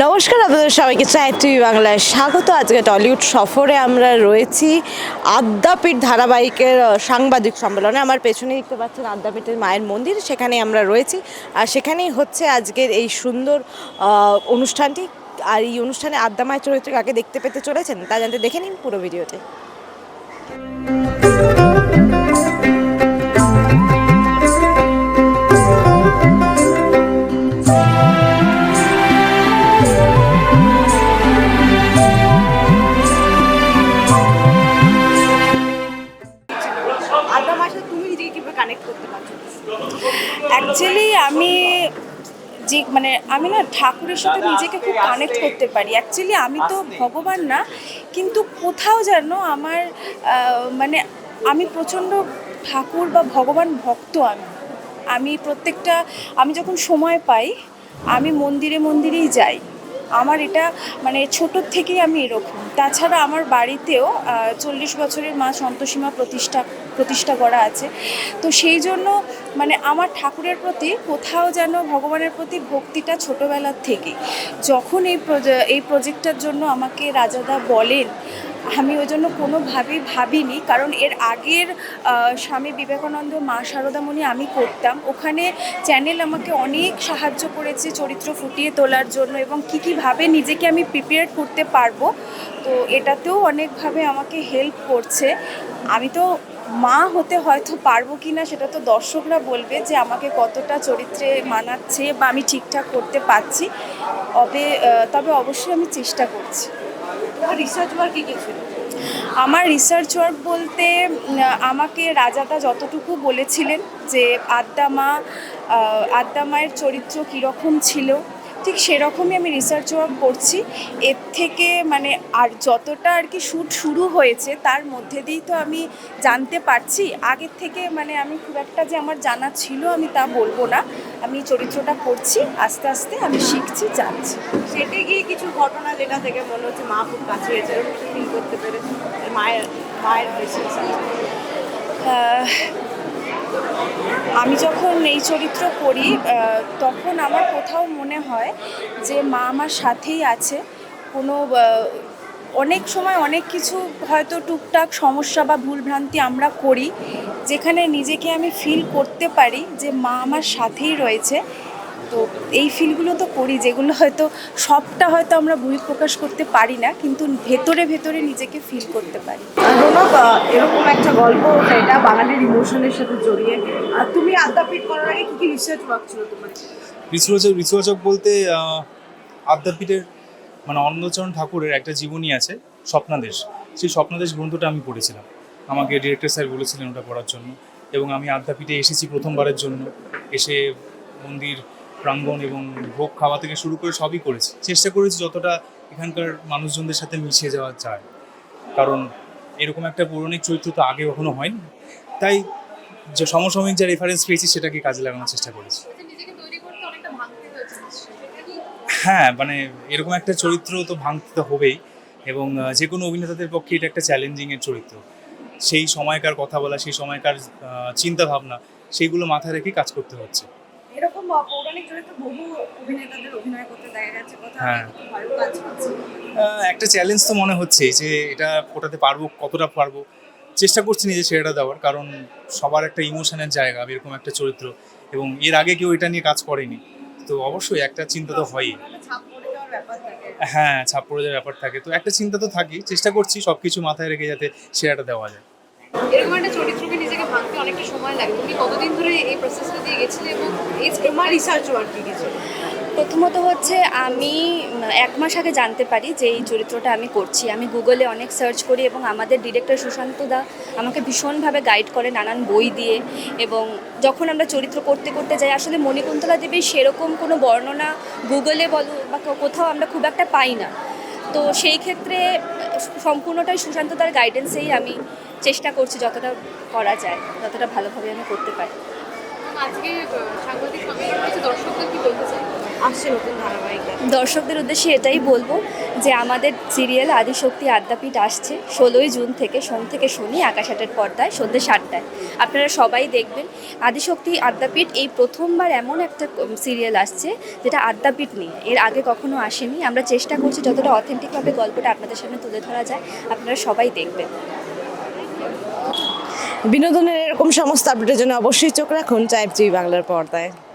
নমস্কার, আপনাদের সবাইকে চাই টিভি বাংলায় স্বাগত। আজকে টলিউড সফরে আমরা রয়েছি আদ্যাপীঠ ধারাবাহিকের সাংবাদিক সম্মেলনে। আমার পেছনে দেখতে পাচ্ছেন আদ্যাপীঠের মায়ের মন্দির, সেখানে আমরা রয়েছি। আর সেখানেই হচ্ছে আজকের এই সুন্দর অনুষ্ঠানটি। আর এই অনুষ্ঠানে আদ্যা মায়ের চরিত্রে কাকে দেখতে পেতে চলেছেন তা জানতে দেখে নিন পুরো ভিডিওতে। অ্যাকচুয়ালি আমি আমি না ঠাকুরের সাথে নিজেকে খুব কানেক্ট করতে পারি। অ্যাকচুয়ালি আমি তো ভগবান না, কিন্তু কোথাও যেন আমার আমি প্রচণ্ড ঠাকুর বা ভগবান ভক্ত। আমি আমি যখন সময় পাই আমি মন্দিরে মন্দিরেই যাই। আমার এটা ছোটোর থেকেই আমি এরকম। তাছাড়া আমার বাড়িতেও 40 বছরের মা সন্তোষীমা প্রতিষ্ঠা করা আছে। তো সেই জন্য আমার ঠাকুরের প্রতি কোথাও যেন ভগবানের প্রতি ভক্তিটা ছোটোবেলার থেকেই। যখন এই প্রজেক্টটার জন্য আমাকে রাজাদা বলেন, আমি ওই জন্য কোনোভাবেই ভাবিনি। কারণ এর আগের স্বামী বিবেকানন্দ মা শারদামণি আমি করতাম, ওখানে চ্যানেল আমাকে অনেক সাহায্য করেছে চরিত্র ফুটিয়ে তোলার জন্য এবং কীভাবে নিজেকে আমি প্রিপেয়ার করতে পারবো। তো এটাতেও অনেকভাবে আমাকে হেল্প করছে। আমি তো মা হতে হয়তো পারবো কি না সেটা তো দর্শকরা বলবে, যে আমাকে কতটা চরিত্রে মানাচ্ছে বা আমি ঠিকঠাক করতে পারছি। তবে অবশ্যই আমি চেষ্টা করছি। রিসার্চ ওয়ার্ক কী ছিল? আমার রিসার্চ ওয়ার্ক বলতে আমাকে রাজাদা যতটুকু বলেছিলেন যে আদ্যা মায়ের চরিত্র কীরকম ছিল, ঠিক সেরকমই আমি রিসার্চ ওয়ার্ক করছি। এর থেকে আর যতটা আর কি শ্যুট শুরু হয়েছে তার মধ্যে দিয়েই তো আমি জানতে পারছি। আগের থেকে আমি খুব একটা যে আমার জানা ছিল আমি তা বলবো না। আমি চরিত্রটা করছি, আস্তে আস্তে আমি শিখছি, জানছি। সেটে গিয়ে কিছু ঘটনা যেটা থেকে মনে হচ্ছে মা খুব কাছে এসে ফিল করতে পেরেছে মায়ের আমি যখন এই চরিত্র করি তখন আমার কোথাও মনে হয় যে মা আমার সাথেই আছে। অনেক সময় অনেক কিছু হয়তো টুকটাক সমস্যা বা ভুলভ্রান্তি আমরা করি, যেখানে নিজেকে আমি ফিল করতে পারি যে মা আমার সাথেই রয়েছে। তো এই ফিলগুলো তো করি, যেগুলো সবটা হয়তো আমরা বহিঃপ্রকাশ করতে পারি না, কিন্তু ভেতরে ভেতরে নিজেকে ফিল করতে পারি। এরকম একটা গল্প, এটা বাঙালির ইমোশনের সাথে জড়িয়ে। আর তুমি আদ্যাপীঠ করার আগে কি রিসার্চ ওয়ার্ক ছিল তোমার? রিসার্চ বলতে আদ্যাপীঠের অন্নচরণ ঠাকুরের একটা জীবনী আছে স্বপ্নাদেশ। সেই স্বপ্নাদেশ গ্রন্থটা আমি পড়েছিলাম। আমাকে ডিরেক্টর স্যার বলেছিলেন ওটা পড়ার জন্য, এবং আমি আদ্যাপীঠে এসেছি প্রথমবারের জন্য। এসে মন্দির প্রাঙ্গণ এবং ভোগ খাওয়া থেকে শুরু করে সবই করেছি, চেষ্টা করেছি যতটা এখানকার মানুষজনদের সাথে মিশে যাওয়া যায়। কারণ এরকম একটা পৌরাণিক চরিত্র তো আগে কখনো হয়নি, তাই যে সমসাময়িক যা রেফারেন্স পেয়েছি সেটাকে কাজে লাগানোর চেষ্টা করেছি। হ্যাঁ, এরকম একটা চরিত্র তো ভাঙতে হবেই, এবং যে কোনো অভিনেতাদের পক্ষে এটা একটা চ্যালেঞ্জিংয়ের চরিত্র। সেই সময়কার কথা বলা, সেই সময়কার চিন্তা ভাবনা, সেইগুলো মাথায় রেখে কাজ করতে হচ্ছে। এরকম পৌরাণিক চরিত্র বহু অভিনেতাদের অভিনয় করতে দেখা গেছে। হ্যাঁ, একটা চ্যালেঞ্জ তো মনে হচ্ছে যে এটা ওটাতে পারবো, কতটা পারবো। চেষ্টা করছি নিজে সেটা দেওয়ার, কারণ সবার একটা ইমোশনের জায়গা এরকম একটা চরিত্র, এবং এর আগে কেউ এটা নিয়ে কাজ করেনি। তো অবশ্যই একটা চিন্তা তো হয়ই। হ্যাঁ, ছাপ পড়ে যাওয়ার ব্যাপার থাকে, তো একটা চিন্তা তো থাকেই। চেষ্টা করছি সবকিছু মাথায় রেখে যাতে সেরাটা দেওয়া যায়। এরকম একটা চরিত্রকে নিজেকে ভাঙতে অনেকটা সময় লাগে। তুমি কতদিন ধরে এই প্রসেসটা দিয়ে গেছিলে এবং এই তোমার রিসার্চ ওয়ার্ক কি গেছে? প্রথমত হচ্ছে আমি 1 মাস আগে জানতে পারি যে এই চরিত্রটা আমি করছি। আমি গুগলে অনেক সার্চ করি এবং আমাদের ডিরেক্টর সুশান্ত দা আমাকে ভীষণভাবে গাইড করে নানান বই দিয়ে। এবং যখন আমরা চরিত্র করতে করতে যাই, আসলে মণিকুন্তলা দেবীর সেরকম কোনো বর্ণনা গুগলে বলো বা কোথাও আমরা খুব একটা পাই না। তো সেই ক্ষেত্রে সম্পূর্ণটাই সুশান্ত দার গাইডেন্সেই আমি চেষ্টা করছি যতটা করা যায়, যতটা ভালোভাবে আমি করতে পারি। আজকে সাংবাদিক সম্মেলন হয়েছে, দর্শকদের কি বলতে চাই? আসছে নতুন ধারাবাহিকে? দর্শকদের উদ্দেশ্যে এটাই বলবো যে আমাদের সিরিয়াল আদিশক্তি আদ্যাপীঠ আসছে 16ই জুন থেকে, সোম থেকে শনি, আকাশ আটের পর্দায় সন্ধ্যে 7টায়। আপনারা সবাই দেখবেন। আদিশক্তি আদ্যাপীঠ এই প্রথমবার এমন একটা সিরিয়াল আসছে যেটা আদ্যাপীঠ নিয়ে, এর আগে কখনো আসেনি। আমরা চেষ্টা করছি যতটা অথেন্টিকভাবে গল্পটা আপনাদের সামনে তুলে ধরা যায়। আপনারা সবাই দেখবেন। বিনোদনের এরকম সমস্ত আপডেটের জন্য অবশ্যই চোখ রাখুন টাইপ টিভি বাংলার পর্দায়।